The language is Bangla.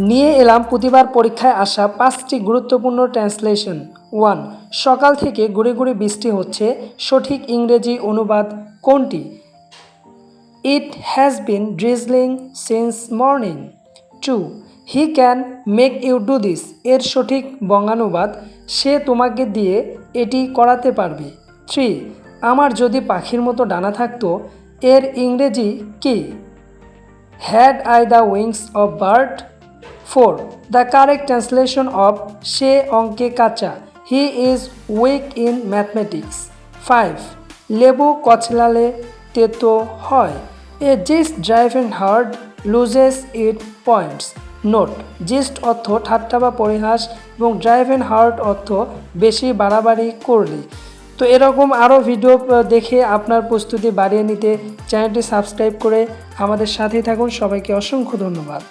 নিয়ে এলাম প্রতিবার পরীক্ষায় আসা 5টি গুরুত্বপূর্ণ ট্রান্সলেশন। 1. সকাল থেকে গুঁড়ি গুঁড়ি বৃষ্টি হচ্ছে, সঠিক ইংরেজি অনুবাদ কোনটি? It has been drizzling since morning. 2. He can make you do this এর সঠিক বঙ্গানুবাদ সে তোমাকে দিয়ে এটি করাতে পারবে। 3. আমার যদি পাখির মতো ডানা থাকতো এর ইংরেজি কি? Had I the wings of bird. 4. The correct translation of সে অঙ্কে কাঁচা, he is weak in mathematics. 5. লেবু কচলালে তেতো হয়, a jest driven hard loses it points. Note: jest অর্থ ঠাট্টা বা পরিহাস এবং ড্রাইভেন হার্ড অর্থ বেশি বাড়াবাড়ি করলে। তো এরকম আরও ভিডিও দেখে আপনার প্রস্তুতি বাড়িয়ে নিতে চ্যানেলটি সাবস্ক্রাইব করে আমাদের সাথেই থাকুন। সবাইকে অসংখ্য ধন্যবাদ।